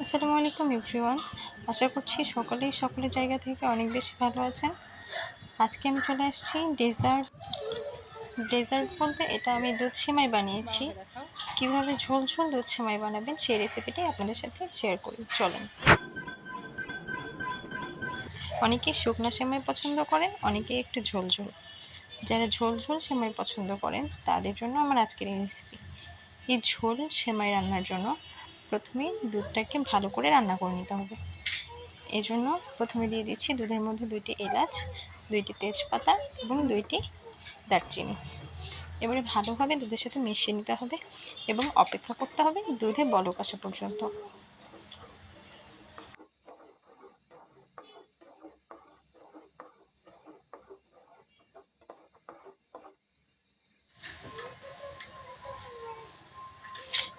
আসসালামু আলাইকুম এভরিওয়ান। আশা করছি সকলেই সকলের জায়গা থেকে অনেক বেশি ভালো আছেন। আজকে আমি চলে আসছি ডেজার্ট। ডেজার্ট বলতে এটা আমি দুধ সেমাই বানিয়েছি। কিভাবে ঝোল ঝোল দুধ সেমাই বানাবেন সেই রেসিপিটি আপনাদের সাথে শেয়ার করি, চলেন। অনেকে শুকনো সেমাই পছন্দ করেন, অনেকে একটু ঝোল ঝোল। যারা ঝোল ঝোল সেমাই পছন্দ করেন তাদের জন্য আমার আজকের এই রেসিপি। এই ঝোল সেমাই রান্নার জন্য প্রথমেই দুধটাকে ভালো করে রান্না করে নিতে হবে। এজন্য প্রথমে দিয়ে দিচ্ছি দুধের মধ্যে 2টি এলাচ, 2টি তেজপাতা এবং 2টি দারচিনি। এবারে ভালোভাবে দুধের সাথে মিশিয়ে নিতে হবে এবং অপেক্ষা করতে হবে দুধে বলক আসা পর্যন্ত।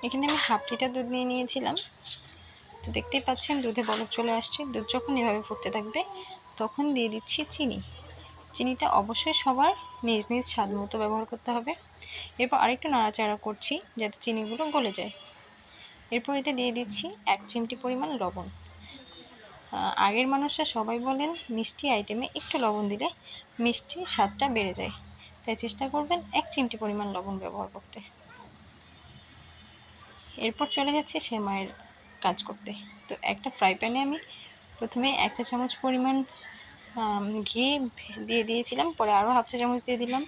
এখানে আমি হাফ লিটার দুধ নিয়ে নিয়েছিলাম। তো দেখতেই পাচ্ছেন দুধে বলক চলে আসছে। দুধ যখন এভাবে ফুটতে থাকবে তখন দিয়ে দিচ্ছি চিনি। চিনিটা অবশ্যই সবার নিজ নিজ স্বাদ মতো ব্যবহার করতে হবে। এরপর আরেকটু নাড়াচাড়া করছি যাতে চিনিগুলো গলে যায়। এরপর এতে দিয়ে দিচ্ছি 1 চিমটি পরিমাণ লবণ। আগের মানুষরা সবাই বলেন মিষ্টি আইটেমে একটু লবণ দিলে মিষ্টির স্বাদটা বেড়ে যায়, তাই চেষ্টা করবেন 1 চিমটি পরিমাণ লবণ ব্যবহার করতে। এরপর চলে যাচ্ছে সেমাইয়ের কাজ করতে। তো একটা ফ্রাই প্যানে আমি প্রথমে 1 চা চামচ পরিমাণ ঘি দিয়ে দিয়েছিলাম, পরে আরও হাফ চা চামচ দিয়ে দিলাম।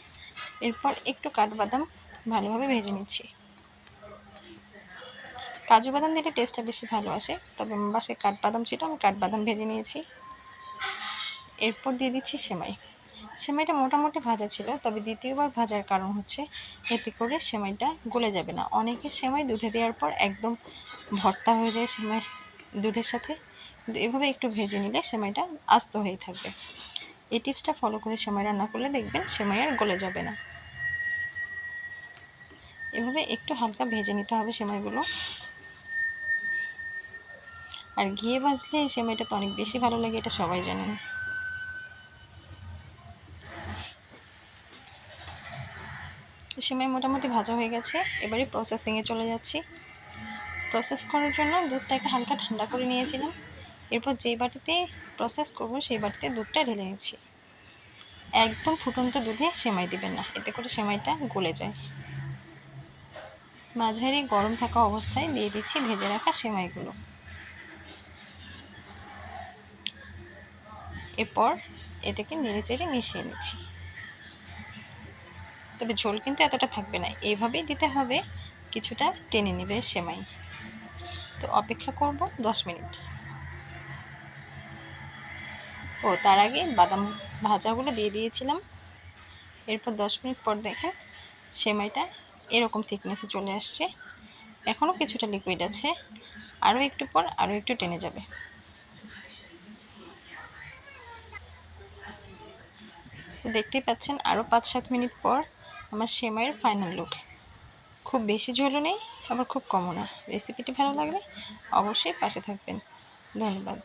এরপর একটু কাঠবাদাম ভালোভাবে ভেজে নিচ্ছি। কাজু বাদাম দিলে টেস্টটা বেশি ভালো আসে, তবে আমার বাসায় কাঠবাদাম ছিল, আমি কাঠবাদাম ভেজে নিয়েছি। এরপর দিয়ে দিচ্ছি সেমাই। সেমাইটা মোটামুটি ভাজা ছিল, তবে দ্বিতীয়বার ভাজার কারণ হচ্ছে এতে করে সেমাইটা গলে যাবে না। অনেকের সেমাই দুধে দেওয়ার পর একদম ভর্তা হয়ে যায় সেমাই দুধের সাথে, কিন্তু এভাবে একটু ভেজে নিলে সেমাইটা আস্ত হয়ে থাকবে। এই টিপসটা ফলো করে সেমাই রান্না করলে দেখবেন সেমাই আর গলে যাবে না। এভাবে একটু হালকা ভেজে নিতে হবে সেমাইগুলো। আর ঘিয়ে ভাজলে এই সেমাইটা তো অনেক বেশি ভালো লাগে, এটা সবাই জানেন। সেমাই মোটামুটি ভাজা হয়ে গেছে, এবারে প্রসেসিংয়ে চলে যাচ্ছি। প্রসেস করার জন্য দুধটাকে হালকা ঠান্ডা করে নিয়েছিলাম। এরপর যেই বাটিতে প্রসেস করব সেই বাটিতে দুধটা ঢেলে নিচ্ছি। একদম ফুটন্ত দুধে সেমাই দিবেন না, এতে করে সেমাইটা গলে যায়। মাঝারি গরম থাকা অবস্থায় দিয়ে দিচ্ছি ভেজে রাখা সেমাইগুলো। এরপর এটাকে নেড়েচেড়ে মিশিয়ে নিচ্ছি। তবে ঝোল কিন্তু এতটা থাকবে না, এইভাবেই দিতে হবে, কিছুটা টেনে নেবে সেমাই। তো অপেক্ষা করব 10 মিনিট। তার আগে বাদাম ভাজাগুলো দিয়ে দিয়েছিলাম। এরপর 10 মিনিট পর দেখেন সেমাইটা এরকম থিকনেসে চলে আসছে। এখনও কিছুটা লিকুইড আছে, আরও একটু পর আরও একটু টেনে যাবে। তো দেখতেই পাচ্ছেন আরও 5-7 মিনিট পর আমার সেমাইয়ের ফাইনাল লুক। খুব বেশি ঝোলও নেই, আবার খুব কমও না। রেসিপিটি ভালো লাগলে অবশ্যই পাশে থাকবেন। ধন্যবাদ।